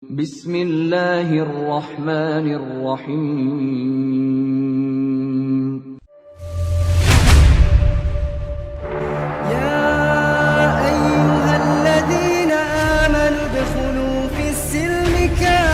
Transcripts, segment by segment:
Bismillahirrahmanirrahim. يا أيها الذين آمنوا ادخلوا في السلم كافة.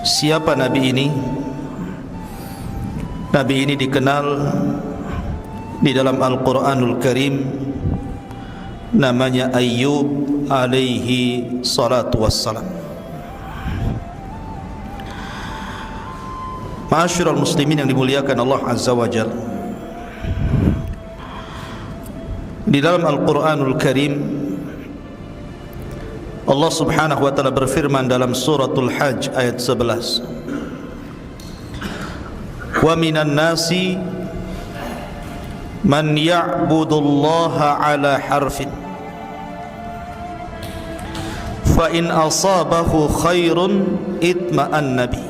Siapa Nabi ini? Nabi ini dikenal di dalam Al-Quranul Karim, namanya Ayyub alaihi salatu wassalam. Ma'asyiral muslimin yang dimuliakan Allah Azza wa Jalla, di dalam Al-Quranul Karim Allah subhanahu wa ta'ala berfirman dalam suratul Hajj ayat 11, wa minan nasi man ya'budullaha ala harfin fa in asabahu khairun itma'anna bi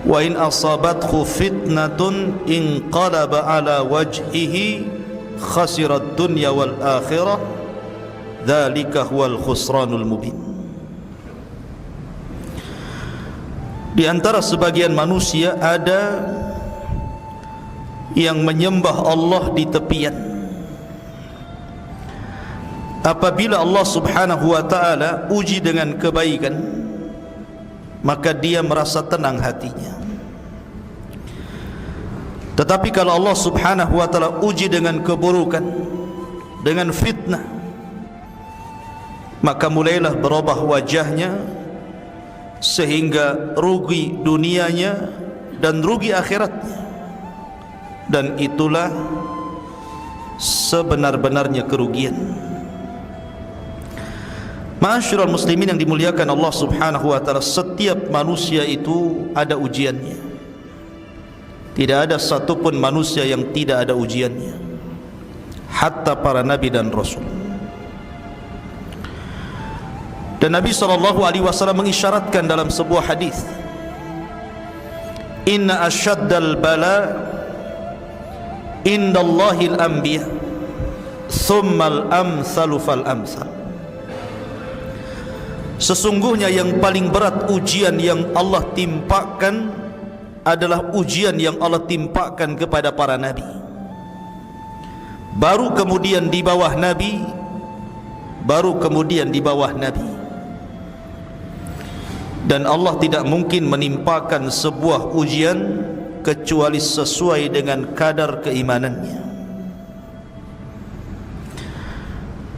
wa in asabathu fitnatun inqalaba ala wajhihi khasirat dunya wal akhirah dzalika huwal khusranul mubin. Di antara sebagian manusia ada yang menyembah Allah di tepian. Apabila Allah subhanahu wa ta'ala uji dengan kebaikan, maka dia merasa tenang hatinya. Tetapi kalau Allah subhanahu wa ta'ala uji dengan keburukan, dengan fitnah, maka mulailah berubah wajahnya, sehingga rugi dunianya dan rugi akhiratnya. Dan itulah sebenar-benarnya kerugian. Ma'asyiral muslimin yang dimuliakan Allah subhanahu wa ta'ala, setiap manusia itu ada ujiannya. Tidak ada satupun manusia yang tidak ada ujiannya, hatta para nabi dan rasul. Dan Nabi SAW mengisyaratkan dalam sebuah hadis, inna asyaddal bala indallahil anbiya thummal amsalu fal amsal. Sesungguhnya yang paling berat ujian yang Allah timpakan adalah ujian yang Allah timpakan kepada para nabi, baru kemudian di bawah nabi, baru kemudian di bawah nabi. Dan Allah tidak mungkin menimpakan sebuah ujian kecuali sesuai dengan kadar keimanannya.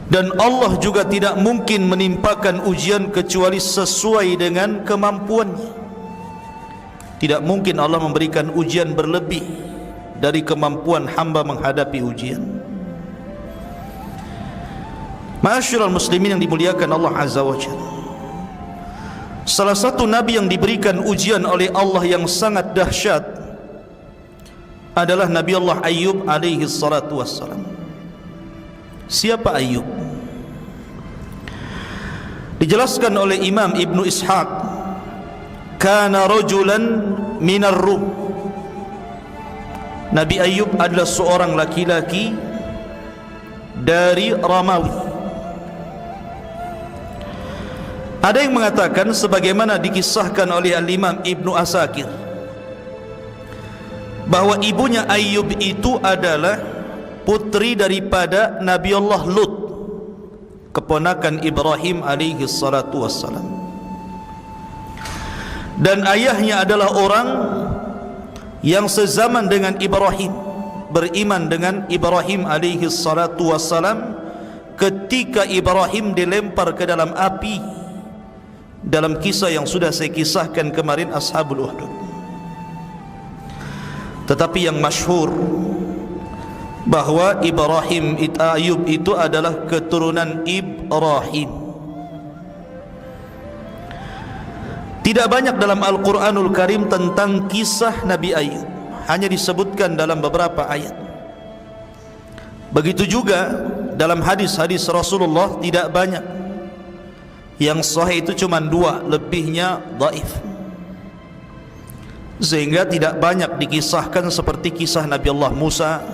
Dan Allah juga tidak mungkin menimpakan ujian kecuali sesuai dengan kemampuannya. Tidak mungkin Allah memberikan ujian berlebih dari kemampuan hamba menghadapi ujian. Ma'asyiral muslimin yang dimuliakan Allah Azza wa Jalla, salah satu nabi yang diberikan ujian oleh Allah yang sangat dahsyat adalah Nabi Allah Ayyub alaihi salatu wassalam. Siapa Ayyub? Dijelaskan oleh Imam Ibnu Ishaq, kana rajulan minar Rum. Nabi Ayyub adalah seorang laki-laki dari Romawi. Ada yang mengatakan sebagaimana dikisahkan oleh Al-Imam Ibnu Asakir, bahwa ibunya Ayyub itu adalah putri daripada Nabi Allah Lut, keponakan Ibrahim alaihi salatu wassalam. Dan ayahnya adalah orang yang sezaman dengan Ibrahim, beriman dengan Ibrahim alaihi salatu wassalam ketika Ibrahim dilempar ke dalam api, dalam kisah yang sudah saya kisahkan kemarin, Ashabul Uhdud. Tetapi yang masyhur bahwa Ayyub itu adalah keturunan Ibrahim. Tidak banyak dalam Al-Quranul Karim tentang kisah Nabi Ayub, hanya disebutkan dalam beberapa ayat. Begitu juga dalam hadis-hadis Rasulullah tidak banyak. Yang sahih itu cuma 2, lebihnya dhaif. Sehingga tidak banyak dikisahkan seperti kisah Nabi Allah Musa,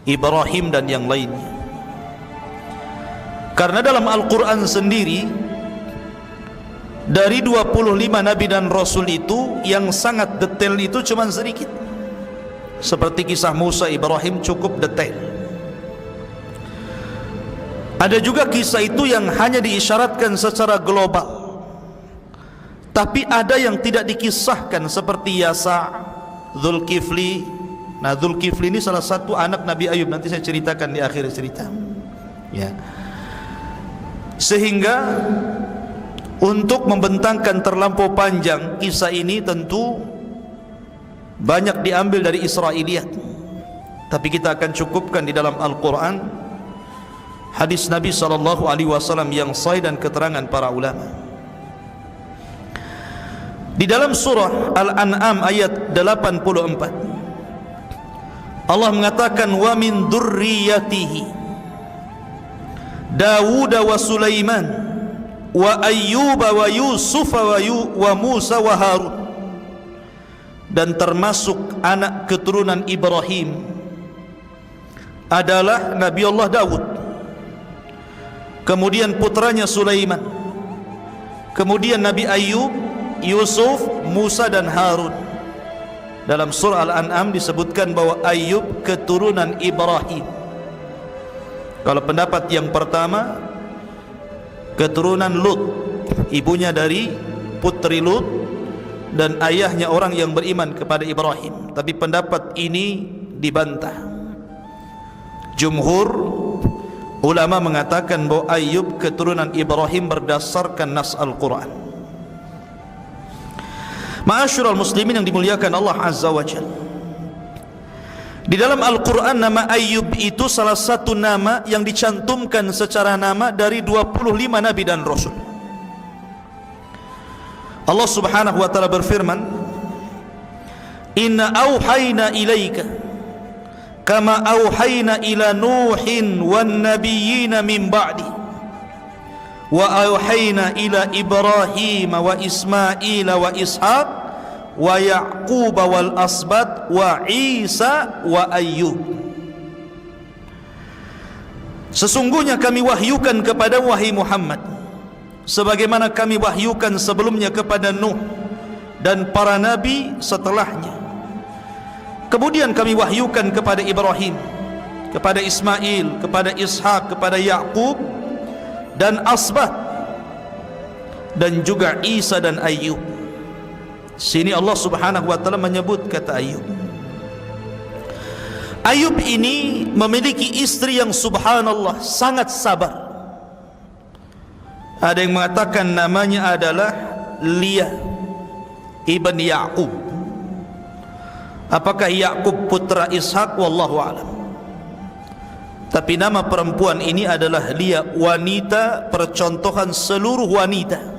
Ibrahim dan yang lainnya. Karena dalam Al-Quran sendiri, dari 25 Nabi dan Rasul itu, yang sangat detail itu cuma sedikit. Seperti kisah Musa, Ibrahim cukup detail. Ada juga kisah itu yang hanya diisyaratkan secara global, tapi ada yang tidak dikisahkan seperti Yasa, Zulkifli. Nah, Zulkifli ini salah satu anak Nabi Ayub, nanti saya ceritakan di akhir cerita ya. Sehingga untuk membentangkan terlampau panjang kisah ini, tentu banyak diambil dari Israiliyat, tapi kita akan cukupkan di dalam Al-Quran, hadis Nabi SAW yang sahih dan keterangan para ulama. Di dalam surah Al-An'am ayat 84, Allah mengatakan, wa min dzurriyyatihi Dawud wa Sulaiman wa Ayyub wa Yusuf wa Musa wa Harun. Dan termasuk anak keturunan Ibrahim adalah Nabi Allah Dawud, kemudian putranya Sulaiman, kemudian Nabi Ayyub, Yusuf, Musa dan Harun. Dalam surah Al-An'am disebutkan bahwa Ayyub keturunan Ibrahim. Kalau pendapat yang pertama, keturunan Lut, ibunya dari putri Lut dan ayahnya orang yang beriman kepada Ibrahim. Tapi pendapat ini dibantah. Jumhur ulama mengatakan bahwa Ayyub keturunan Ibrahim berdasarkan nas Al-Quran. Ma'asyiral muslimin yang dimuliakan Allah Azza wa Jalla, di dalam Al-Quran nama Ayyub itu salah satu nama yang dicantumkan secara nama dari 25 Nabi dan Rasul. Allah subhanahu wa ta'ala berfirman, inna awhayna ilaika kama awhayna ila Nuhin wan nabiyyina min ba'di wa awhayna ila Ibrahim wa Ismail wa Ishaq wa Ya'qub wal asbat wa Isa wa Ayyub. Sesungguhnya kami wahyukan kepada wahai Muhammad sebagaimana kami wahyukan sebelumnya kepada Nuh dan para nabi setelahnya. Kemudian kami wahyukan kepada Ibrahim, kepada Ismail, kepada Ishak, kepada Ya'qub dan asbat, dan juga Isa dan Ayyub. Sini Allah subhanahu wa ta'ala menyebut kata Ayyub. Ayyub ini memiliki istri yang subhanallah sangat sabar. Ada yang mengatakan namanya adalah Lia ibn Ya'qub. Apakah Ya'qub putra Ishak? Wallahu a'lam. Tapi nama perempuan ini adalah Lia, wanita percontohan seluruh wanita.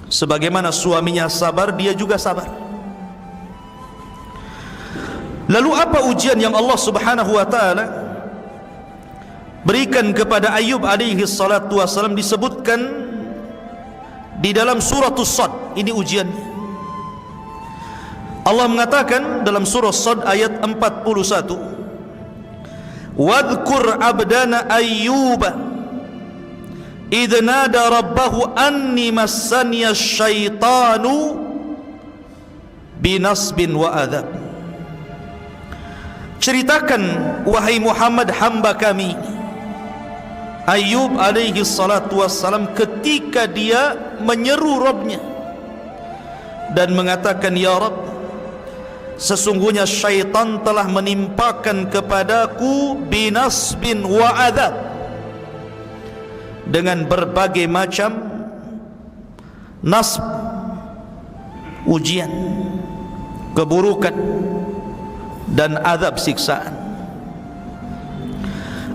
Sebagaimana suaminya sabar, dia juga sabar. Lalu apa ujian yang Allah subhanahu wa ta'ala berikan kepada Ayyub alaihi salatu wassalam? Disebutkan di dalam surah As-Sad. Ini ujiannya. Allah mengatakan dalam surah As-Sad ayat 41, wadhkur abdana Ayyuba idh nada rabbahu anni massaniya syaitanu binasbin wa adab. Ceritakan wahai Muhammad hamba kami Ayyub alaihi salatu wassalam ketika dia menyeru Rabbnya dan mengatakan, ya Rabb, sesungguhnya syaitan telah menimpakan kepadaku binasbin wa adab, dengan berbagai macam nasb, ujian, keburukan dan azab siksaan.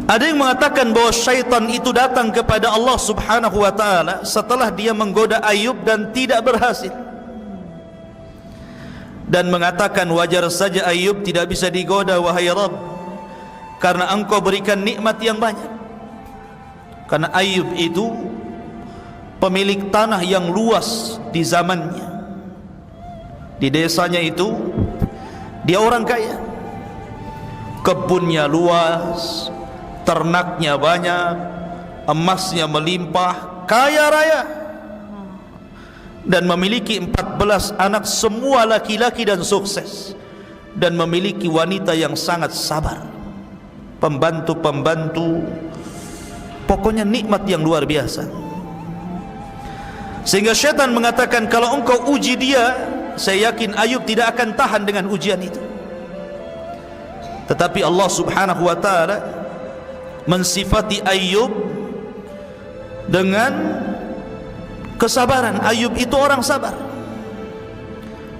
Ada yang mengatakan bahawa syaitan itu datang kepada Allah subhanahu wa ta'ala setelah dia menggoda Ayub dan tidak berhasil, dan mengatakan wajar saja Ayub tidak bisa digoda wahai Rabb, karena engkau berikan nikmat yang banyak. Karena Ayub itu pemilik tanah yang luas di zamannya. Di desanya itu dia orang kaya, kebunnya luas, ternaknya banyak, emasnya melimpah, kaya raya, dan memiliki 14 anak, semua laki-laki dan sukses, dan memiliki wanita yang sangat sabar, pembantu-pembantu, pokoknya nikmat yang luar biasa. Sehingga syaitan mengatakan, kalau engkau uji dia, saya yakin Ayub tidak akan tahan dengan ujian itu. Tetapi Allah subhanahu wa ta'ala mensifati Ayub dengan kesabaran. Ayub itu orang sabar.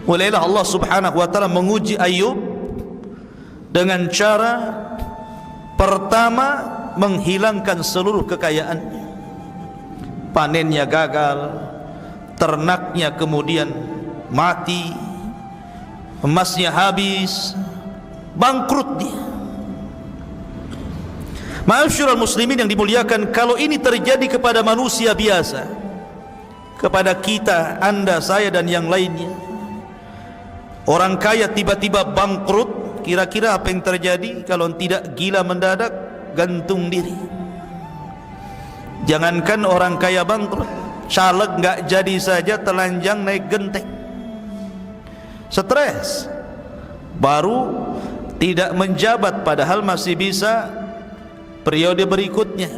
Mulailah Allah subhanahu wa ta'ala menguji Ayub dengan cara pertama menghilangkan seluruh kekayaannya. Panennya gagal, ternaknya kemudian mati, emasnya habis, bangkrut dia. Ma'asyiral muslimin yang dimuliakan, kalau ini terjadi kepada manusia biasa, kepada kita, anda, saya dan yang lainnya, orang kaya tiba-tiba bangkrut, kira-kira apa yang terjadi? Kalau tidak gila mendadak, gantung diri. Jangankan orang kaya bangkrut, caleg nggak jadi saja telanjang naik genteng, stres, baru tidak menjabat padahal masih bisa periode berikutnya.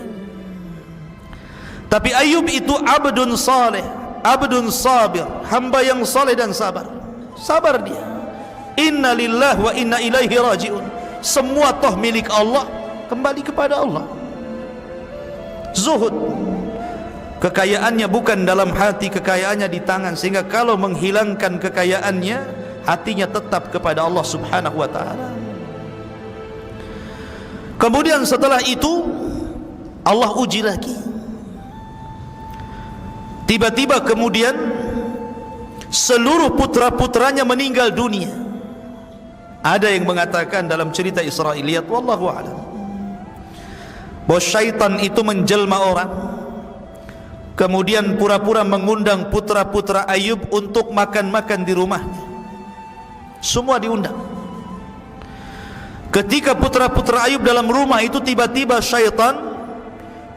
Tapi Ayub itu abdun saleh, abdun sabir, hamba yang saleh dan sabar. Sabar dia. Inna lillahi wa inna ilaihi raji'un. Semua toh milik Allah, kembali kepada Allah. Zuhud, kekayaannya bukan dalam hati, kekayaannya di tangan, sehingga kalau menghilangkan kekayaannya, hatinya tetap kepada Allah subhanahu wa ta'ala. Kemudian setelah itu Allah uji lagi. Tiba-tiba kemudian seluruh putra-putranya meninggal dunia. Ada yang mengatakan dalam cerita Israiliyat, wallahu a'lam, bahwa syaitan itu menjelma orang, kemudian pura-pura mengundang putra-putra Ayub untuk makan-makan di rumahnya. Semua diundang. Ketika putra-putra Ayub dalam rumah itu, tiba-tiba syaitan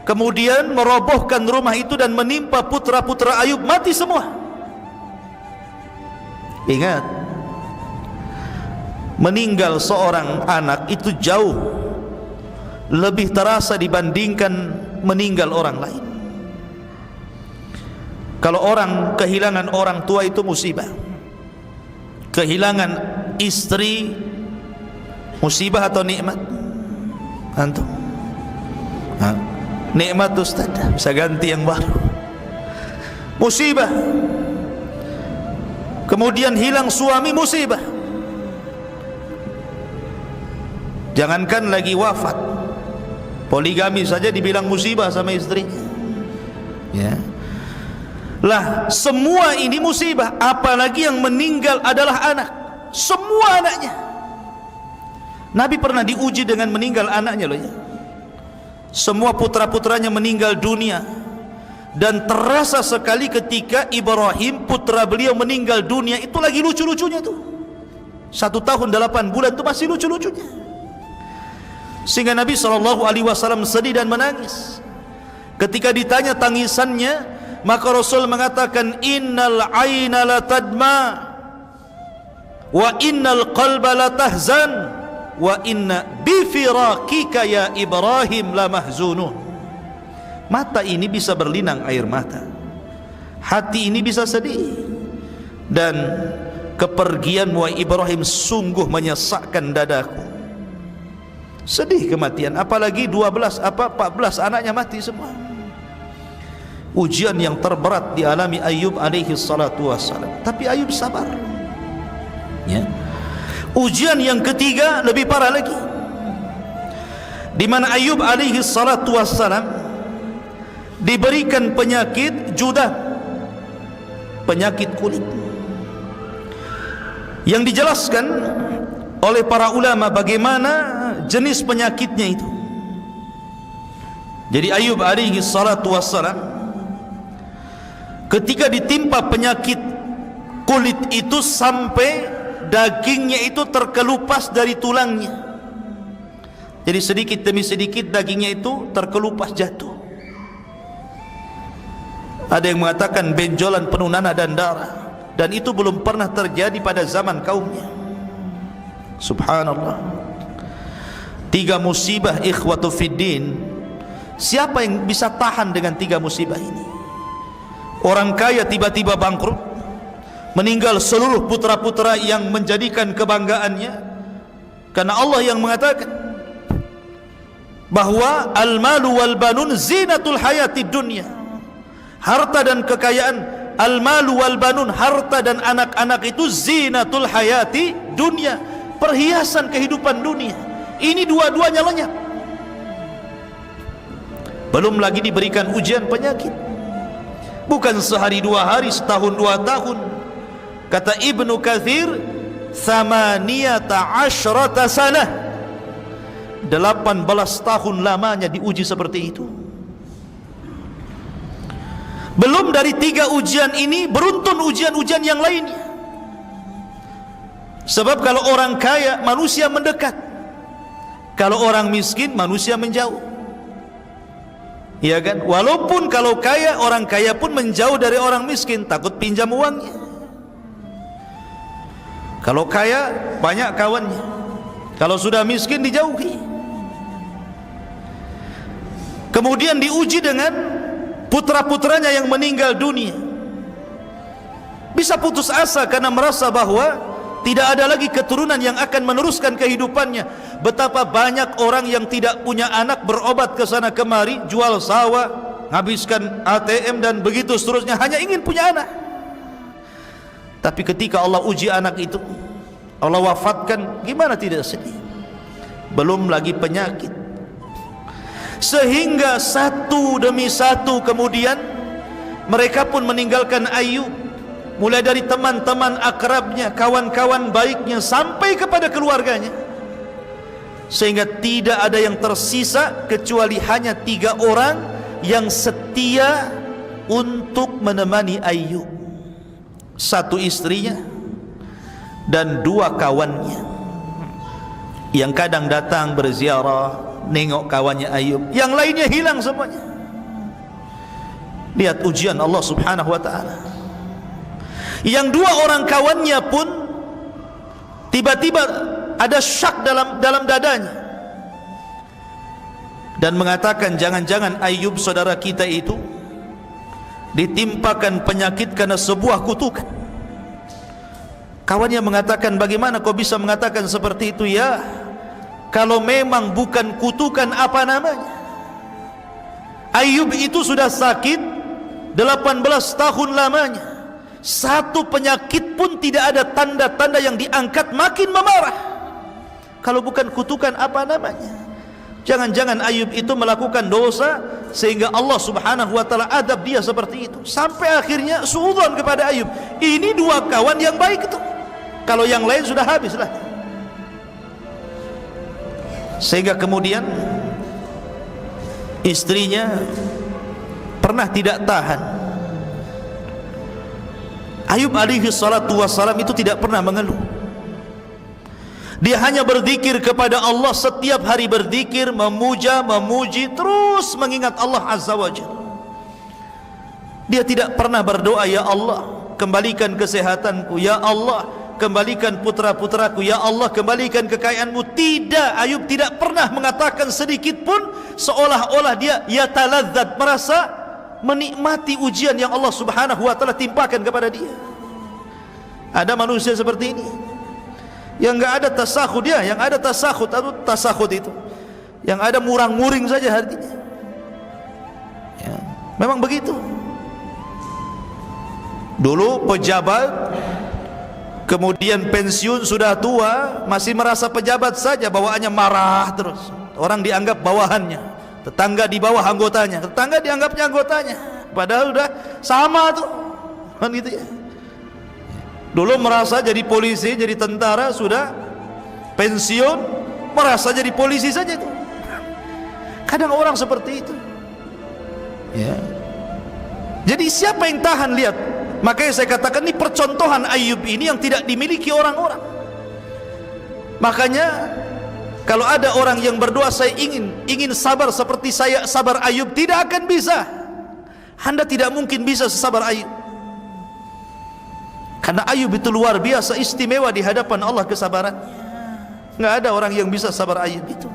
kemudian merobohkan rumah itu dan menimpa putra-putra Ayub, mati semua. Ingat, meninggal seorang anak itu jauh lebih terasa dibandingkan meninggal orang lain. Kalau orang kehilangan orang tua itu musibah, kehilangan istri musibah atau nikmat? Antum? Nikmat Ustaz, bisa ganti yang baru. Musibah. Kemudian hilang suami, musibah. Jangankan lagi wafat, poligami saja dibilang musibah sama istrinya. Ya. Lah, semua ini musibah, apalagi yang meninggal adalah anak. Semua anaknya. Nabi pernah diuji dengan meninggal anaknya loh ya. Semua putra-putranya meninggal dunia, dan terasa sekali ketika Ibrahim putra beliau meninggal dunia. Itu lagi lucu-lucunya tuh. 1 tahun 8 bulan itu masih lucu-lucunya. Sehingga Nabi SAW sedih dan menangis. Ketika ditanya tangisannya, maka Rasul mengatakan, innal aina la tadma wa innal qalba la tahzan wa inna bifiraqika ya Ibrahim la mahzunun. Mata ini bisa berlinang air mata, hati ini bisa sedih, dan kepergianmu Ibrahim sungguh menyesakkan dadaku. Sedih kematian, apalagi 14 anaknya mati semua. Ujian yang terberat dialami Ayub alaihi salatu wassalam, tapi Ayub sabar. Ya. Ujian yang ketiga lebih parah lagi. di mana Ayub alaihi salatu wassalam diberikan penyakit judah, penyakit kulit, yang dijelaskan oleh para ulama bagaimana jenis penyakitnya itu. Jadi Ayub alaihi salatu wassalam ketika ditimpa penyakit kulit itu sampai dagingnya itu terkelupas dari tulangnya. Jadi sedikit demi sedikit dagingnya itu terkelupas jatuh. Ada yang mengatakan benjolan penuh nanah dan darah, dan itu belum pernah terjadi pada zaman kaumnya. Subhanallah. 3 musibah ikhwatu fiddin. Siapa yang bisa tahan dengan 3 musibah ini? Orang kaya tiba-tiba bangkrut, meninggal seluruh putra-putra yang menjadikan kebanggaannya, karena Allah yang mengatakan bahwa al-malu wal banun zinatul hayatid dunya. Harta dan kekayaan, al-malu wal banun, harta dan anak-anak itu zinatul hayati dunya, perhiasan kehidupan dunia. Ini dua-duanya lenyap. Belum lagi diberikan ujian penyakit, bukan sehari 2 hari, setahun 2 tahun. Kata Ibnu Katsir, 18 sanah, 18 tahun lamanya diuji seperti itu. Belum dari 3 ujian ini, beruntun ujian-ujian yang lainnya. Sebab kalau orang kaya, manusia mendekat. Kalau orang miskin, manusia menjauh. Ya kan? Walaupun kalau kaya, orang kaya pun menjauh dari orang miskin, takut pinjam uangnya. Kalau kaya, banyak kawannya. Kalau sudah miskin, dijauhi. Kemudian diuji dengan putra-putranya yang meninggal dunia. Bisa putus asa karena merasa bahwa tidak ada lagi keturunan yang akan meneruskan kehidupannya. Betapa banyak orang yang tidak punya anak berobat ke sana kemari, jual sawah, habiskan ATM dan begitu seterusnya, hanya ingin punya anak. Tapi ketika Allah uji anak itu, Allah wafatkan, gimana tidak sedih? Belum lagi penyakit. Sehingga satu demi satu kemudian mereka pun meninggalkan Ayub, mulai dari teman-teman akrabnya, kawan-kawan baiknya, sampai kepada keluarganya, sehingga tidak ada yang tersisa kecuali hanya 3 orang yang setia untuk menemani Ayub. 1 istrinya dan 2 kawannya yang kadang datang berziarah, nengok kawannya Ayub. Yang lainnya hilang semuanya. Lihat ujian Allah subhanahu wa ta'ala. Yang 2 orang kawannya pun tiba-tiba ada syak dalam dadanya dan mengatakan, jangan-jangan Ayub saudara kita itu ditimpakan penyakit karena sebuah kutukan. Kawannya mengatakan, bagaimana kau bisa mengatakan seperti itu? Ya, kalau memang bukan kutukan, apa namanya? Ayub itu sudah sakit 18 tahun lamanya. 1 penyakit pun tidak ada tanda-tanda yang diangkat, makin memarah. Kalau bukan kutukan, apa namanya? Jangan-jangan Ayub itu melakukan dosa sehingga Allah subhanahu wa ta'ala adab dia seperti itu. Sampai akhirnya suudzon kepada Ayub. Ini 2 kawan yang baik itu, kalau yang lain sudah habislah. Sehingga kemudian istrinya pernah tidak tahan. Ayub alaihi salatu wassalam itu tidak pernah mengeluh. Dia hanya berzikir kepada Allah, setiap hari berzikir, memuja, memuji, terus mengingat Allah azza wa jalla. Dia tidak pernah berdoa, ya Allah kembalikan kesehatanku, ya Allah kembalikan putra-putraku, ya Allah kembalikan kekayaanmu. Tidak, Ayub tidak pernah mengatakan sedikit pun seolah-olah dia yataladzat, merasa menikmati ujian yang Allah subhanahu wa ta'ala timpakan kepada dia. Ada manusia seperti ini yang enggak ada tasakhud dia, yang ada tasakhud atau tasakhud itu yang ada murang-muring saja hatinya. Ya, memang begitu. Dulu pejabat, kemudian pensiun, sudah tua, masih merasa pejabat saja, bawaannya marah terus. Orang dianggap bawahannya, tetangga di bawah anggotanya, tetangga dianggapnya anggotanya, padahal udah sama tuh, kan gitu ya. Dulu merasa jadi polisi, jadi tentara, sudah pensiun merasa jadi polisi saja tuh. Kadang orang seperti itu ya. Jadi siapa yang tahan? Lihat, makanya saya katakan ini percontohan Ayub ini yang tidak dimiliki orang-orang. Makanya kalau ada orang yang berdoa, saya ingin sabar seperti saya sabar Ayub, tidak akan bisa. Anda tidak mungkin bisa sesabar Ayub, karena Ayub itu luar biasa istimewa di hadapan Allah kesabarannya. Nggak ada orang yang bisa sabar Ayub itu.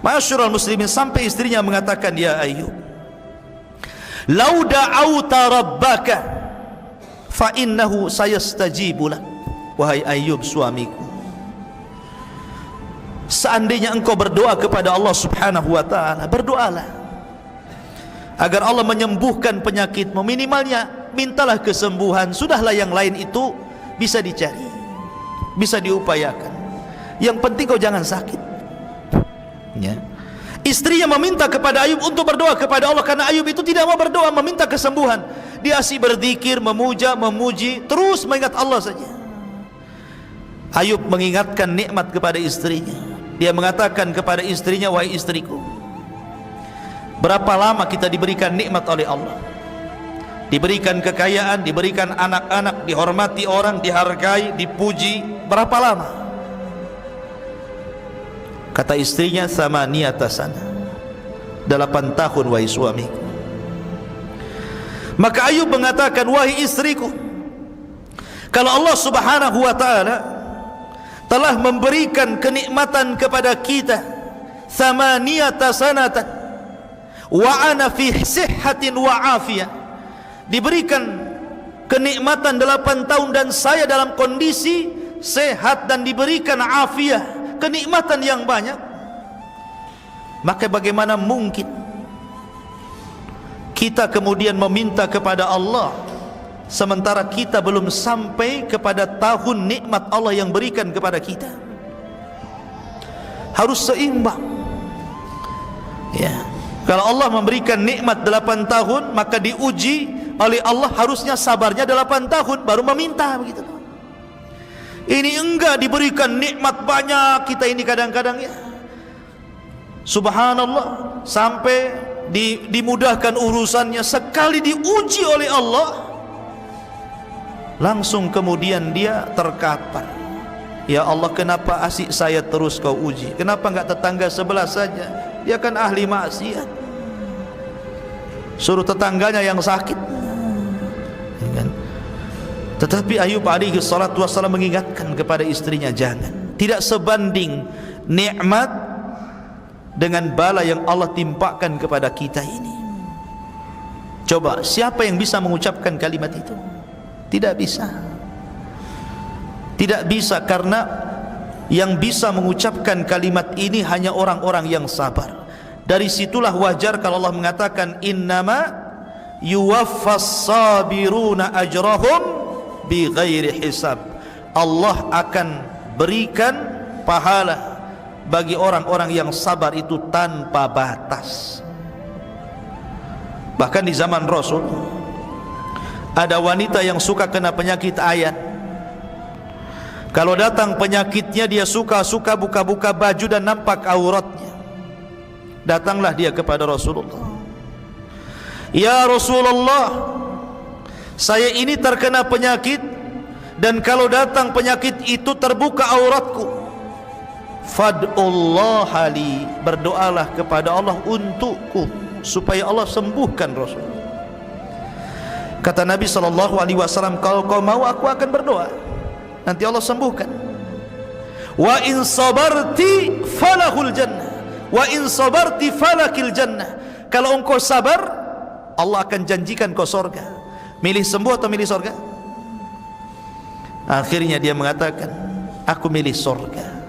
Ma'asyiral muslimin, sampai istrinya mengatakan, ya Ayub, lau da'auta rabbaka fa innahu sayastajibu lak. Wahai Ayub suamiku, seandainya engkau berdoa kepada Allah subhanahu wa ta'ala, berdoalah agar Allah menyembuhkan penyakitmu. Minimalnya mintalah kesembuhan. Sudahlah yang lain itu bisa dicari, bisa diupayakan. Yang penting kau jangan sakit ya. Istrinya meminta kepada Ayub untuk berdoa kepada Allah, karena Ayub itu tidak mau berdoa meminta kesembuhan. Dia asik berzikir, memuja, memuji, terus mengingat Allah saja. Ayub mengingatkan nikmat kepada istrinya. Dia mengatakan kepada istrinya, wahai istriku, berapa lama kita diberikan nikmat oleh Allah, diberikan kekayaan, diberikan anak-anak, dihormati orang, dihargai, dipuji, berapa lama? Kata istrinya, samaniyata sana, 8 tahun wahai suamiku. Maka Ayub mengatakan, wahai istriku, kalau Allah subhanahu wa ta'ala telah memberikan kenikmatan kepada kita samaniyata sanatan wa ana fi sihhatin wa afiyah, diberikan kenikmatan 8 tahun dan saya dalam kondisi sehat dan diberikan afiyah, kenikmatan yang banyak, maka bagaimana mungkin kita kemudian meminta kepada Allah sementara kita belum sampai kepada tahun nikmat Allah yang berikan kepada kita? Harus seimbang ya. Kalau Allah memberikan nikmat 8 tahun, maka diuji oleh Allah harusnya sabarnya 8 tahun baru meminta, begitu. Ini enggak, diberikan nikmat banyak, kita ini kadang-kadang ya, subhanallah, sampai dimudahkan urusannya, sekali diuji oleh Allah langsung kemudian dia terkapar. Ya Allah, kenapa asik saya terus kau uji? Kenapa enggak tetangga sebelah saja? Dia kan ahli maksiat, suruh tetangganya yang sakit ya kan? Tetapi Ayub alaihi salatu wassalam mengingatkan kepada istrinya, jangan, tidak sebanding nikmat dengan bala yang Allah timpakan kepada kita ini. Coba, siapa yang bisa mengucapkan kalimat itu? Tidak bisa. Tidak bisa, karena yang bisa mengucapkan kalimat ini hanya orang-orang yang sabar. Dari situlah wajar kalau Allah mengatakan, innama yuwaffas sabiruna ajrahum bi ghairi hisab. Allah akan berikan pahala bagi orang-orang yang sabar itu tanpa batas. Bahkan di zaman Rasul ada wanita yang suka kena penyakit ayan. Kalau datang penyakitnya, dia suka buka-buka baju dan nampak auratnya. Datanglah dia kepada Rasulullah, ya Rasulullah, saya ini terkena penyakit, dan kalau datang penyakit itu terbuka auratku. Fad'ullah li, berdoalah kepada Allah untukku supaya Allah sembuhkan Rasul. Kata Nabi SAW, kalau kau mau aku akan berdoa, nanti Allah sembuhkan. Wa in sabarti falahul jannah, wa in sabarti falakil jannah. Kalau engkau sabar, Allah akan janjikan kau surga. Milih sembuh atau milih surga? Akhirnya dia mengatakan, aku milih surga.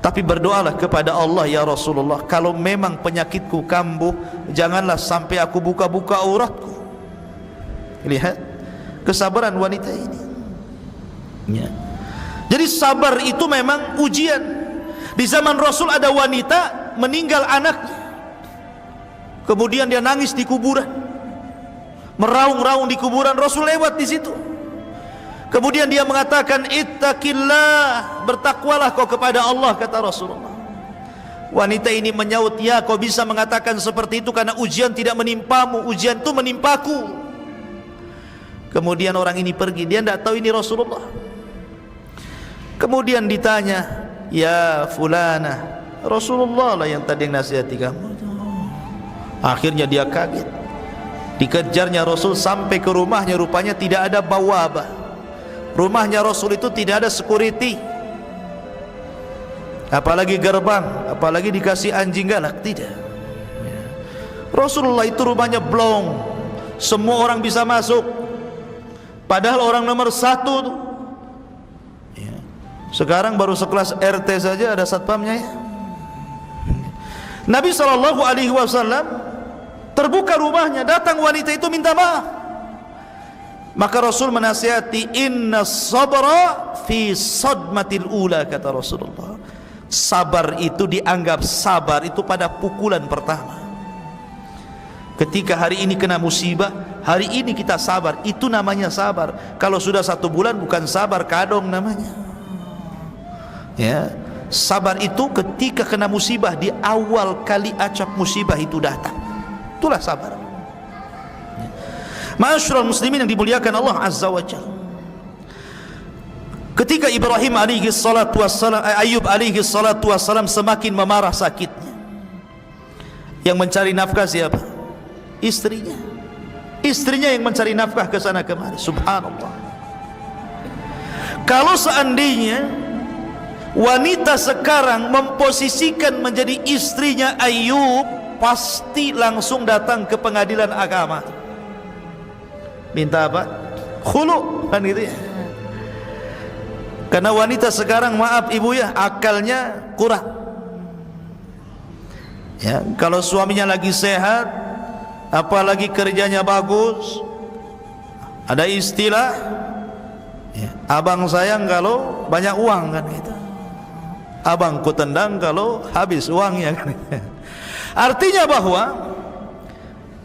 Tapi berdoalah kepada Allah, ya Rasulullah, kalau memang penyakitku kambuh, janganlah sampai aku buka-buka auratku. Lihat kesabaran wanita ini ya. Jadi sabar itu memang ujian. Di zaman Rasul ada wanita meninggal anaknya, kemudian dia nangis di kuburan, meraung-raung di kuburan. Rasul lewat di situ, kemudian dia mengatakan, ittaqillah, bertakwalah kau kepada Allah, kata Rasulullah. Wanita ini menyaut, ya kau bisa mengatakan seperti itu karena ujian tidak menimpamu, ujian itu menimpaku. Kemudian orang ini pergi, dia tidak tahu ini Rasulullah. Kemudian ditanya, ya fulana, Rasulullah lah yang tadi nasihati kamu. Akhirnya dia kaget, dikejarnya Rasul sampai ke rumahnya. Rupanya tidak ada bawabah, rumahnya Rasul itu tidak ada security, apalagi gerbang, apalagi dikasih anjing galak, tidak. Rasulullah itu rumahnya blong, semua orang bisa masuk, padahal orang nomor 1 tuh. Sekarang baru sekelas RT saja ada satpamnya ya. Nabi SAW terbuka rumahnya, datang wanita itu minta maaf. Maka Rasul menasihati, inna sabra fi sadmatil ula, kata Rasulullah. Sabar itu dianggap sabar itu pada pukulan pertama. Ketika hari ini kena musibah, hari ini kita sabar, itu namanya sabar. Kalau sudah 1 bulan bukan sabar, kadong namanya. Ya, sabar itu ketika kena musibah, di awal kali acap musibah itu datang, itulah sabar. Ma'asyiral muslimin yang dimuliakan Allah Azza wa Jalla, ketika Ibrahim alaihi salatu wassalam, Ayub alaihi salatu wassalam semakin memarah sakitnya, yang mencari nafkah siapa? Istrinya. Istrinya yang mencari nafkah ke sana kemari. Subhanallah. Kalau seandainya wanita sekarang memposisikan menjadi istrinya Ayub, pasti langsung datang ke pengadilan agama. Minta apa? Khulu, kan gitu ya. Karena wanita sekarang, maaf ibu ya, akalnya kurang. Ya, kalau suaminya lagi sehat, apalagi kerjanya bagus, ada istilah, ya, abang sayang kalau banyak uang, kan gitu. Abang ku tendang kalau habis uangnya, kan. Artinya bahwa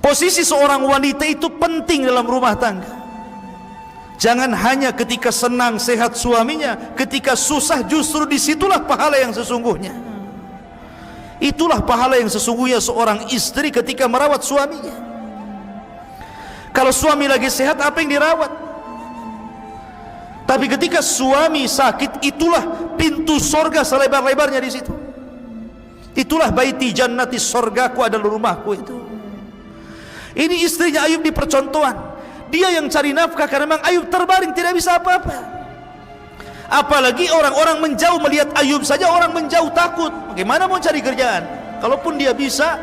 posisi seorang wanita itu penting dalam rumah tangga. Jangan hanya ketika senang sehat suaminya, ketika susah justru disitulah pahala yang sesungguhnya. Itulah pahala yang sesungguhnya seorang istri ketika merawat suaminya. Kalau suami lagi sehat, apa yang dirawat? Tapi ketika suami sakit, itulah pintu sorga selebar-lebarnya di situ. Itulah baiti jannati, sorgaku adalah rumahku itu. Ini istrinya Ayub di percontohan. Dia yang cari nafkah karena memang Ayub terbaring tidak bisa apa-apa. Apalagi orang-orang menjauh melihat Ayub saja, orang menjauh takut. Bagaimana mau cari kerjaan? Kalaupun dia bisa,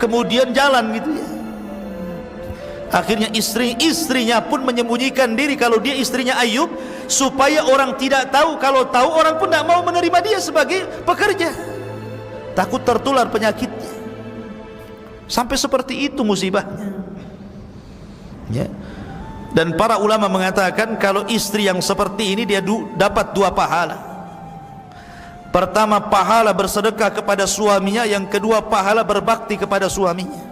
kemudian jalan gitu ya. Akhirnya istrinya pun menyembunyikan diri kalau dia istrinya Ayub, supaya orang tidak tahu. Kalau tahu, orang pun tidak mau menerima dia sebagai pekerja, takut tertular penyakitnya. Sampai seperti itu musibahnya ya. Dan para ulama mengatakan kalau istri yang seperti ini, dia dapat 2 pahala. Pertama, pahala bersedekah kepada suaminya. Yang kedua, pahala berbakti kepada suaminya.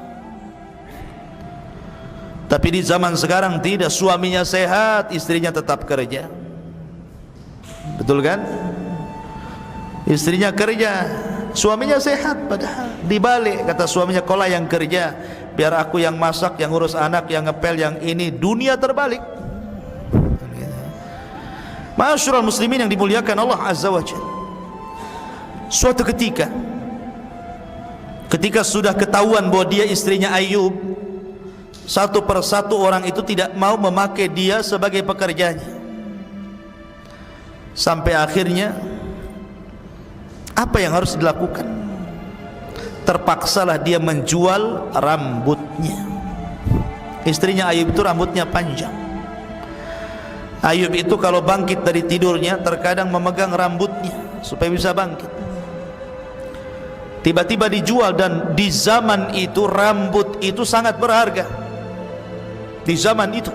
Tapi di zaman sekarang tidak, suaminya sehat, istrinya tetap kerja. Betul kan? Istrinya kerja, suaminya sehat, padahal dibalik kata suaminya, kola yang kerja, biar aku yang masak, yang ngurus anak, yang ngepel, yang ini. Dunia terbalik. Ma'asyiral muslimin yang dimuliakan Allah Azza wa Jalla, suatu ketika sudah ketahuan bahwa dia istrinya Ayub, satu persatu orang itu tidak mau memakai dia sebagai pekerjanya. Sampai akhirnya apa yang harus dilakukan? Terpaksalah dia menjual rambutnya. Istrinya Ayub itu rambutnya panjang. Ayub itu kalau bangkit dari tidurnya terkadang memegang rambutnya supaya bisa bangkit. Tiba-tiba dijual, dan di zaman itu rambut itu sangat berharga. Di zaman itu,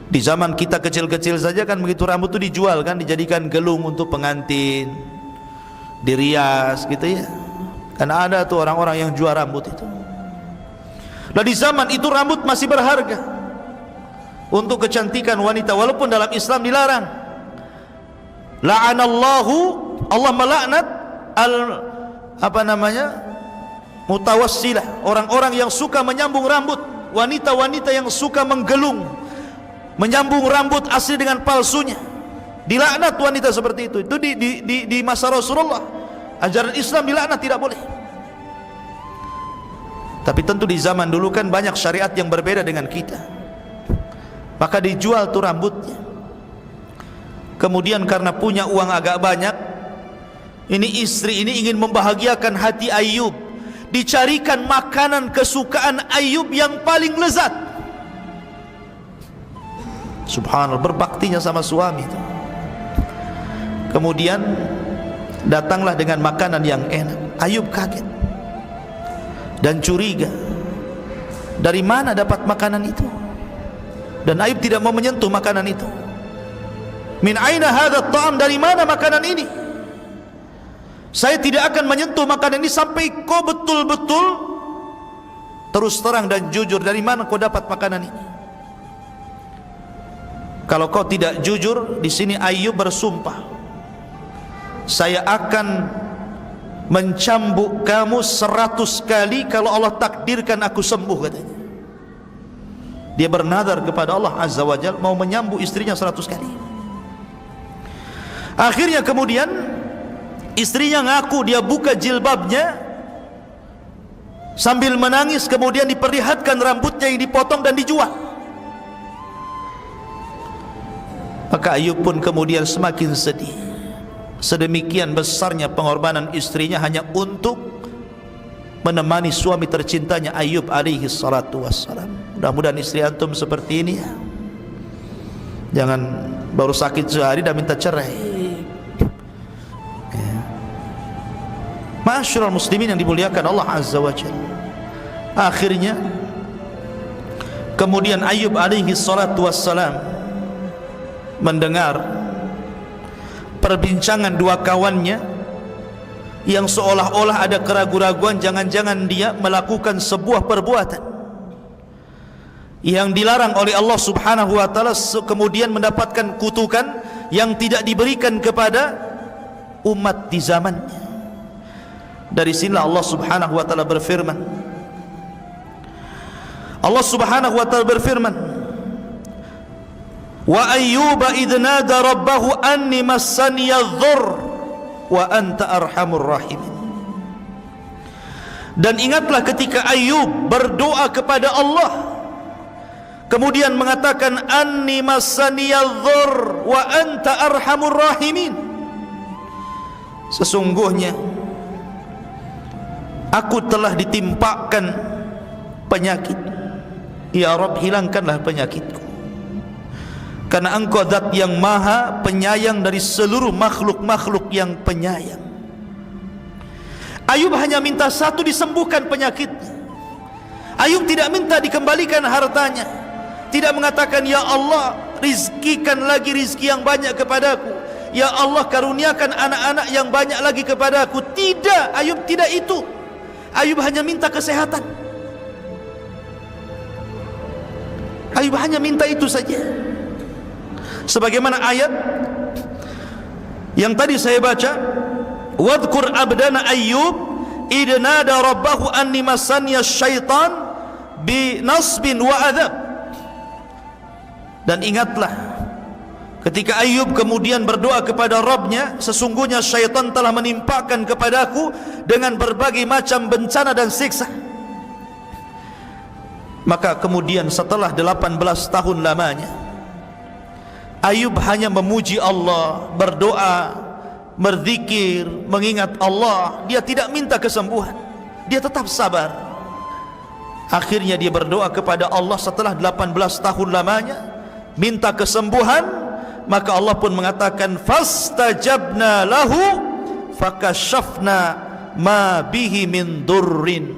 di zaman kita kecil-kecil saja kan begitu, rambut itu dijual kan, dijadikan gelung untuk pengantin, dirias gitu ya. Karena ada tuh orang-orang yang jual rambut itu. Lah di zaman itu rambut masih berharga untuk kecantikan wanita, walaupun dalam Islam dilarang. La'anallahu, Allah melaknat mutawassilah, orang-orang yang suka menyambung rambut, wanita-wanita yang suka menggelung, menyambung rambut asli dengan palsunya. Dilaknat wanita seperti itu. Itu di masa Rasulullah. Ajaran Islam dilaknat, tidak boleh. Tapi tentu di zaman dulu kan banyak syariat yang berbeda dengan kita, maka dijual tuh rambutnya. Kemudian karena punya uang agak banyak, ini istri ini ingin membahagiakan hati Ayyub, dicarikan makanan kesukaan Ayyub yang paling lezat. Subhanallah, berbaktinya sama suami itu. Kemudian datanglah dengan makanan yang enak. Ayyub kaget dan curiga, dari mana dapat makanan itu? Dan Ayyub tidak mau menyentuh makanan itu. Min aina hadha ta'am, dari mana makanan ini? Saya tidak akan menyentuh makanan ini sampai kau betul-betul terus terang dan jujur, dari mana kau dapat makanan ini. Kalau kau tidak jujur, di sini Ayyub bersumpah, saya akan mencambuk kamu 100 kali kalau Allah takdirkan aku sembuh, katanya. Dia bernadar kepada Allah Azza wa Jalla mau menyambuk istrinya 100 kali. Akhirnya kemudian istrinya ngaku, dia buka jilbabnya sambil menangis, kemudian diperlihatkan rambutnya yang dipotong dan dijual. Maka Ayyub pun kemudian semakin sedih. Sedemikian besarnya pengorbanan istrinya hanya untuk menemani suami tercintanya Ayyub alaihi salatu wassalam. Mudah-mudahan istri antum seperti ini ya. Jangan baru sakit sehari dah minta cerai ya. Ma'asyiral muslimin yang dimuliakan Allah Azza wa Jalla. Akhirnya kemudian Ayyub alaihi salatu wassalam mendengar perbincangan dua kawannya yang seolah-olah ada keraguan-raguan, jangan-jangan dia melakukan sebuah perbuatan yang dilarang oleh Allah Subhanahu wa taala, kemudian mendapatkan kutukan yang tidak diberikan kepada umat di zamannya. Dari sinilah Allah Subhanahu wa taala berfirman. Allah Subhanahu wa taala berfirman, wa ayyuba idh nada rabbahu anni massaniya dhurr wa anta arhamur rahimin. Dan ingatlah ketika Ayyub berdoa kepada Allah, kemudian mengatakan anni massaniya dhurr wa anta arhamur rahimin, sesungguhnya aku telah ditimpakan penyakit, ya Rabb hilangkanlah penyakitku, karena engkau zat yang maha penyayang dari seluruh makhluk-makhluk yang penyayang. Ayyub hanya minta satu, disembuhkan penyakitnya. Ayyub tidak minta dikembalikan hartanya, tidak mengatakan ya Allah rizkikan lagi rizki yang banyak kepadaku, ya Allah karuniakan anak-anak yang banyak lagi kepadaku. Tidak, Ayyub tidak itu. Ayyub hanya minta kesehatan. Ayyub hanya minta itu saja. Sebagaimana ayat yang tadi saya baca, wadhkur abdana Ayyub idh nada rabbahu anni massaniya syaitan bi nasbin wa adab. Dan ingatlah ketika Ayyub kemudian berdoa kepada Rabbnya, sesungguhnya syaitan telah menimpakan kepadaku dengan berbagai macam bencana dan siksa. Maka kemudian setelah 18 tahun lamanya, Ayyub hanya memuji Allah, berdoa, berzikir, mengingat Allah. Dia tidak minta kesembuhan, dia tetap sabar. Akhirnya dia berdoa kepada Allah setelah 18 tahun lamanya, minta kesembuhan. Maka Allah pun mengatakan fastajabna lahu fakashafna ma bihi min durrin.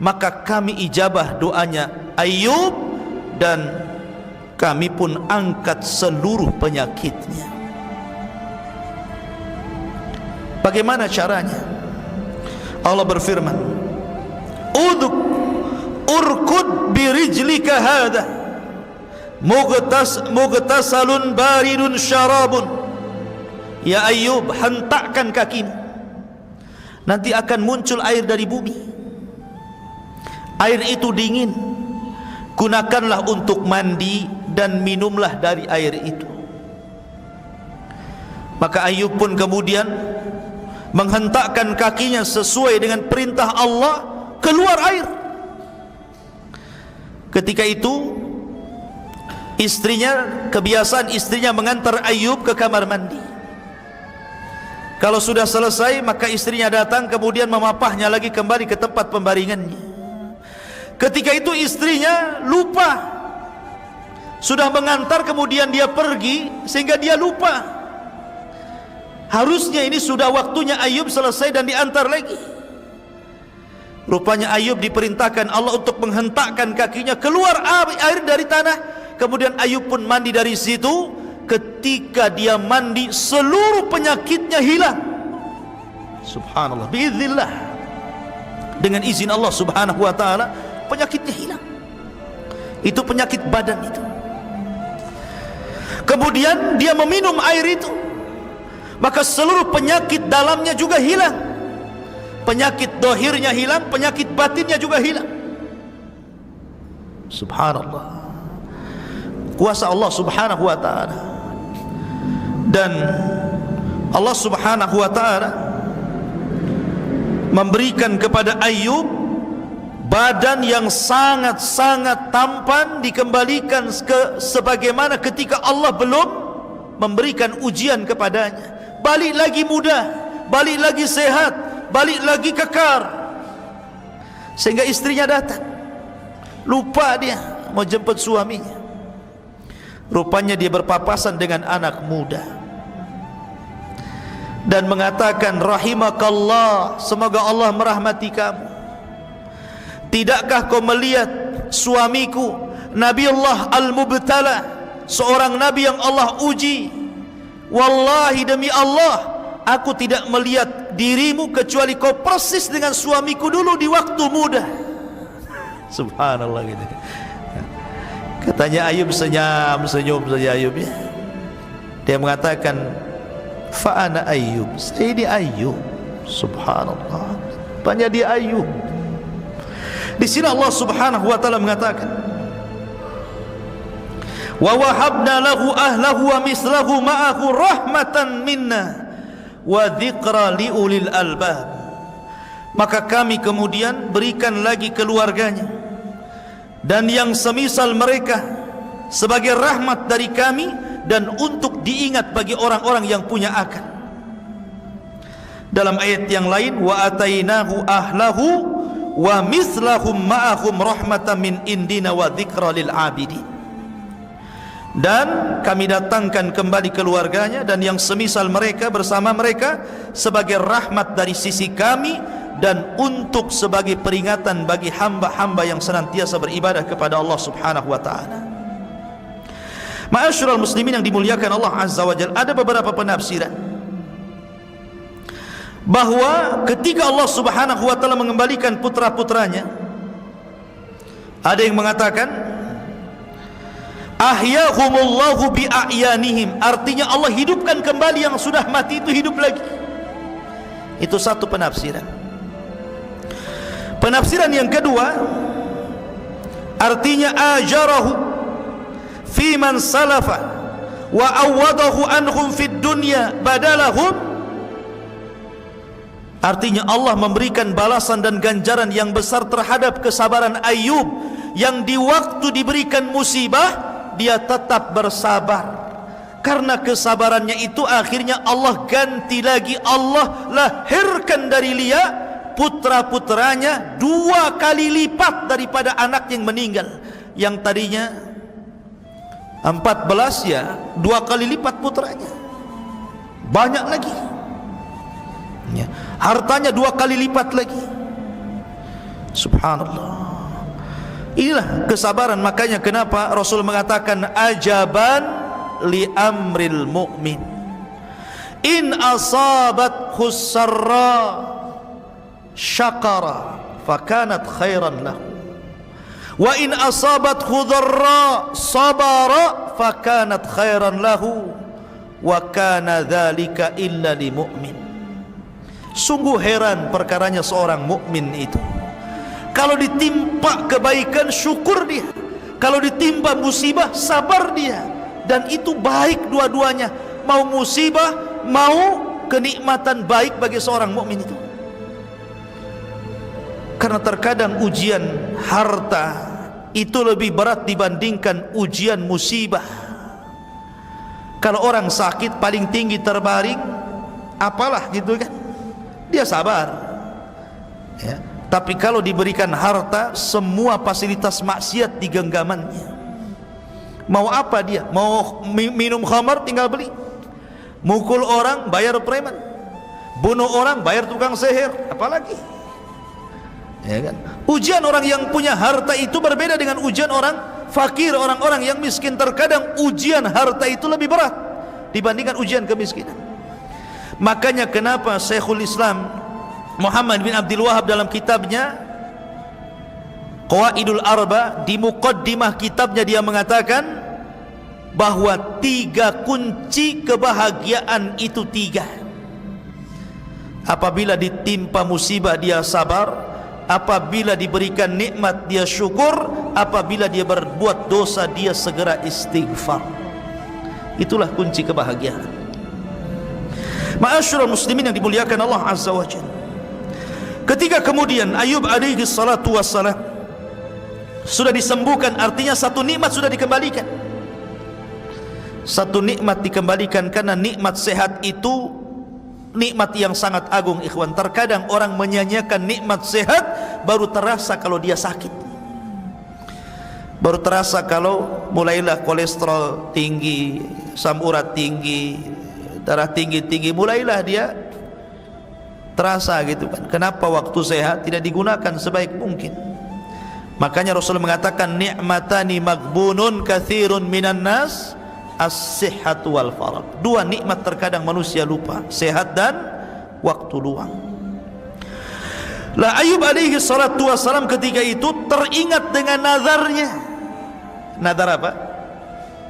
Maka kami ijabah doanya Ayyub dan kami pun angkat seluruh penyakitnya. Bagaimana caranya? Allah berfirman, uduk urkud birijlika hadha mughtasalun baridun syarabun. Ya Ayub, hentakkan kakimu, nanti akan muncul air dari bumi. Air itu dingin, gunakanlah untuk mandi dan minumlah dari air itu. Maka Ayub pun kemudian menghentakkan kakinya sesuai dengan perintah Allah, keluar air. Ketika itu istrinya, kebiasaan istrinya mengantar Ayub ke kamar mandi. Kalau sudah selesai, maka istrinya datang kemudian memapahnya lagi kembali ke tempat pembaringannya. Ketika itu istrinya lupa, sudah mengantar kemudian dia pergi, sehingga dia lupa. Harusnya ini sudah waktunya Ayub selesai dan diantar lagi. Rupanya Ayub diperintahkan Allah untuk menghentakkan kakinya, keluar air dari tanah. Kemudian Ayub pun mandi dari situ. Ketika dia mandi, seluruh penyakitnya hilang. Subhanallah, biiznillah, dengan izin Allah subhanahu wa ta'ala, penyakitnya hilang. Itu penyakit badan itu. Kemudian dia meminum air itu, maka seluruh penyakit dalamnya juga hilang. Penyakit dohirnya hilang, penyakit batinnya juga hilang. Subhanallah, kuasa Allah subhanahu wa ta'ala. Dan Allah subhanahu wa ta'ala memberikan kepada Ayub badan yang sangat-sangat tampan, dikembalikan sebagaimana ketika Allah belum memberikan ujian kepadanya. Balik lagi muda, balik lagi sehat, balik lagi kekar. Sehingga istrinya datang, lupa dia mau jemput suaminya. Rupanya dia berpapasan dengan anak muda dan mengatakan, rahimakallah, semoga Allah merahmati kamu. Tidakkah kau melihat suamiku Nabi Allah Al-Mubtala, seorang nabi yang Allah uji? Wallahi, demi Allah, aku tidak melihat dirimu kecuali kau persis dengan suamiku dulu di waktu muda. Subhanallah gitu. Katanya Ayub senyum saja Ayub ya. Dia mengatakan, fa ana Ayub, saya ini Ayub. Subhanallah, banyak dia Ayub. Di sini Allah subhanahu wa ta'ala mengatakan, wa wahabna lahu ahlahu wa mislahu ma'ahu rahmatan minna wa dzikra liulil albab. Maka kami kemudian berikan lagi keluarganya dan yang semisal mereka sebagai rahmat dari kami, dan untuk diingat bagi orang-orang yang punya akal. Dalam ayat yang lain, wa atainahu ahlahu wa mislahum ma'ahum rahmatan min indina wa dzikra lil abidin. Dan kami datangkan kembali keluarganya dan yang semisal mereka bersama mereka sebagai rahmat dari sisi kami, dan untuk sebagai peringatan bagi hamba-hamba yang senantiasa beribadah kepada Allah subhanahu wa ta'ala. Ma'asyiral muslimin yang dimuliakan Allah azza wa jalla, ada beberapa penafsiran bahwa ketika Allah subhanahu wa ta'ala mengembalikan putra-putranya, ada yang mengatakan ahyahumullahu bi'a'yanihim, artinya Allah hidupkan kembali yang sudah mati itu hidup lagi. Itu satu penafsiran. Penafsiran yang kedua, artinya ajarahu fi man salafa wa awadahu anhum fid dunya badalahum, artinya Allah memberikan balasan dan ganjaran yang besar terhadap kesabaran Ayub, yang di waktu diberikan musibah dia tetap bersabar. Karena kesabarannya itu akhirnya Allah ganti lagi, Allah lahirkan dari dia putra-putranya 2 kali lipat daripada anak yang meninggal. Yang tadinya 14, ya 2 kali lipat putranya, banyak lagi ya, hartanya 2 kali lipat lagi. Subhanallah, inilah kesabaran. Makanya kenapa Rasul mengatakan ajaban li amril mu'min, In asabathu sarra syakara fakanat khairan lahu, wa in asabathu dharra sabara fakanat khairan lahu, wa kana dzalika illa limu'min. Sungguh heran perkaranya seorang mukmin itu. Kalau ditimpa kebaikan, syukur dia. Kalau ditimpa musibah, sabar dia. Dan itu baik dua-duanya. Mau musibah, mau kenikmatan, baik bagi seorang mukmin itu. Karena terkadang ujian harta itu lebih berat dibandingkan ujian musibah. Kalau orang sakit paling tinggi terbaring, apalah gitu kan, dia sabar ya. Tapi kalau diberikan harta, semua fasilitas maksiat di genggamannya. Mau apa dia? Mau minum khamar, tinggal beli. Mukul orang, bayar preman. Bunuh orang, bayar tukang sihir. Apalagi ya kan? Ujian orang yang punya harta itu berbeda dengan ujian orang fakir, orang-orang yang miskin. Terkadang ujian harta itu lebih berat dibandingkan ujian kemiskinan. Makanya kenapa Syekhul Islam Muhammad bin Abdul Wahab dalam kitabnya Qawaidul Arba, di muqaddimah kitabnya dia mengatakan bahwa 3 kunci kebahagiaan itu 3. Apabila ditimpa musibah dia sabar, apabila diberikan nikmat dia syukur, apabila dia berbuat dosa dia segera istighfar. Itulah kunci kebahagiaan. Ma'asyiral muslimin yang dimuliakan Allah Azza wa Jalla, ketika kemudian Ayub alaihi salatu wassalam sudah disembuhkan, artinya satu nikmat sudah dikembalikan. Satu nikmat dikembalikan, karena nikmat sehat itu nikmat yang sangat agung, ikhwan. Terkadang orang menyanyiakan nikmat sehat baru terasa kalau dia sakit. Baru terasa kalau mulailah kolesterol tinggi, asam urat tinggi, darah tinggi, mulailah dia terasa gitu kan. Kenapa waktu sehat tidak digunakan sebaik mungkin? Makanya Rasul mengatakan ni'matani maghbunun katsirun minan nas, as-sihhatu wal farag. 2 nikmat terkadang manusia lupa, sehat dan waktu luang. Lah Ayub alaihi salatu wassalam ketika itu teringat dengan nazarnya. Nazar apa?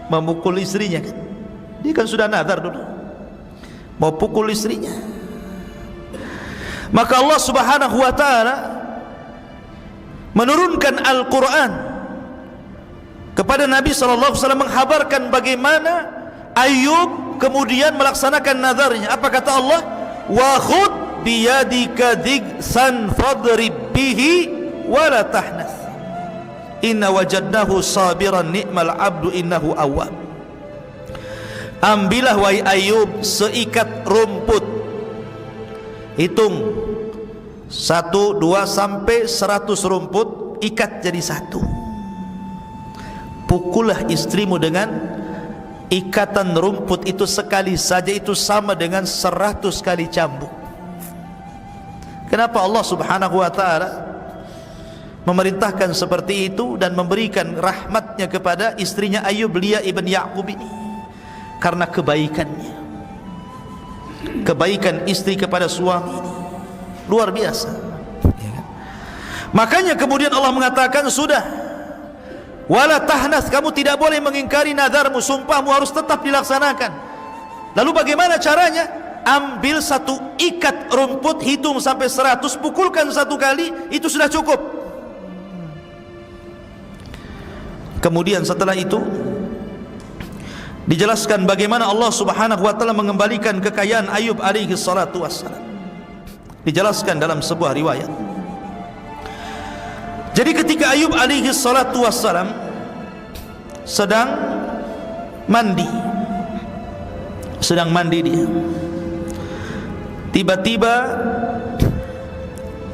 Memukul istrinya kan. Dia kan sudah nazar dulu mau pukul istrinya. Maka Allah Subhanahu wa taala menurunkan Al-Qur'an kepada Nabi sallallahu alaihi wasallam menghabarkan bagaimana Ayub kemudian melaksanakan nazarnya. Apa kata Allah? Wa khudh biyadika dhigsan fadrib bihi wa la tahnas inna wajadnahu sabiran ni'mal abdu innahu awwab. Ambillah wahai Ayub seikat rumput, hitung 1, 2 sampai 100 rumput, ikat jadi 1. Pukullah istrimu dengan ikatan rumput itu sekali saja, itu sama dengan 100 kali cambuk. Kenapa Allah Subhanahu wa ta'ala memerintahkan seperti itu dan memberikan rahmatnya kepada istrinya Ayub, Lia ibn Ya'qub ini? Karena kebaikannya, kebaikan istri kepada suami ini luar biasa ya. Makanya kemudian Allah mengatakan sudah, wala tahnas, kamu tidak boleh mengingkari nadarmu, sumpahmu harus tetap dilaksanakan. Lalu bagaimana caranya? Ambil 1 ikat rumput, hitung sampai 100, pukulkan 1 kali, itu sudah cukup. Kemudian setelah itu dijelaskan bagaimana Allah Subhanahu wa taala mengembalikan kekayaan Ayub alaihi salatu wassalam. Dijelaskan dalam sebuah riwayat. Jadi ketika Ayub alaihi salatu wassalam sedang mandi dia, tiba-tiba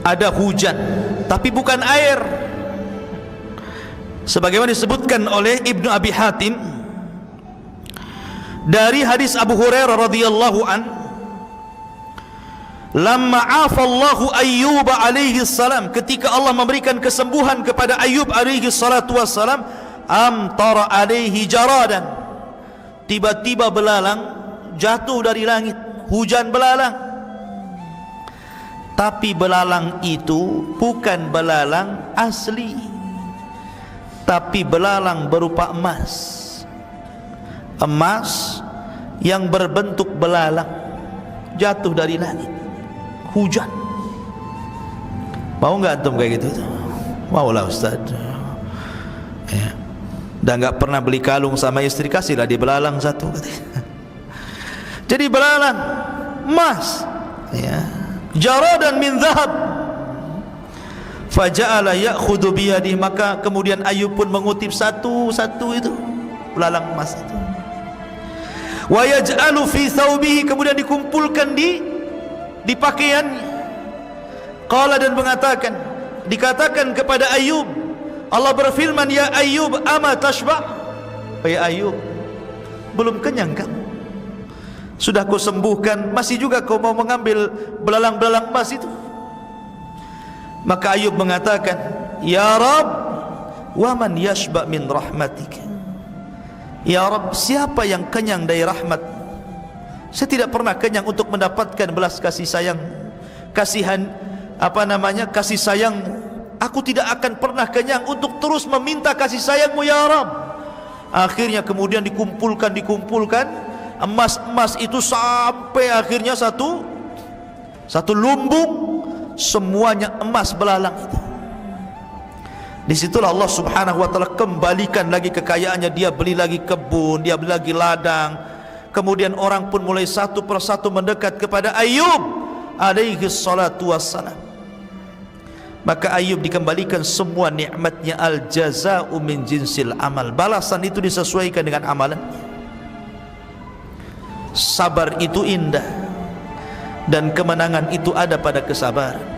ada hujan, tapi bukan air. Sebagaimana disebutkan oleh Ibnu Abi Hatim dari hadis Abu Hurairah radhiyallahu an, lamma afallahu Ayyub alaihi salam, ketika Allah memberikan kesembuhan kepada Ayub alaihi salatu wassalam, amtara alaihi jaradan, tiba-tiba belalang jatuh dari langit, hujan belalang. Tapi belalang itu bukan belalang asli, tapi belalang berupa emas. Emas yang berbentuk belalang jatuh dari langit, hujan. Mau nggak antum kayak gitu? Mau lah Ustaz ya. Dan nggak pernah beli kalung sama istri, kasihlah di belalang satu katanya. Jadi belalang emas ya, jaradan min zahab. Faja'ala ya'khudhu biyadihi, maka kemudian Ayub pun mengutip satu-satu itu belalang emas itu. Wa yaj'alu fi thawbihi, kemudian dikumpulkan di pakaiannya. Qala, dan mengatakan, dikatakan kepada Ayub, Allah berfirman, ya Ayub, ama tashba'? Ya Ayub, belum kenyang kamu? Sudah kau sembuhkan, masih juga kau mau mengambil belalang-belalang emas itu? Maka Ayub mengatakan, ya Rabb, wa man yashba' min rahmatika? Ya Rabb, siapa yang kenyang dari rahmat? Saya tidak pernah kenyang untuk mendapatkan belas kasih sayang, kasih sayang. Aku tidak akan pernah kenyang untuk terus meminta kasih sayangmu ya Rabb. Akhirnya kemudian dikumpulkan emas-emas itu sampai akhirnya satu lumbung, semuanya emas belalang itu. Disitulah Allah subhanahu wa ta'ala kembalikan lagi kekayaannya. Dia beli lagi kebun, dia beli lagi ladang. Kemudian orang pun mulai satu persatu mendekat kepada Ayub alaihi salatu wassalam. Maka Ayub dikembalikan semua nikmatnya. Al jaza'u min jinsil amal, balasan itu disesuaikan dengan amalannya. Sabar itu indah, dan kemenangan itu ada pada kesabaran.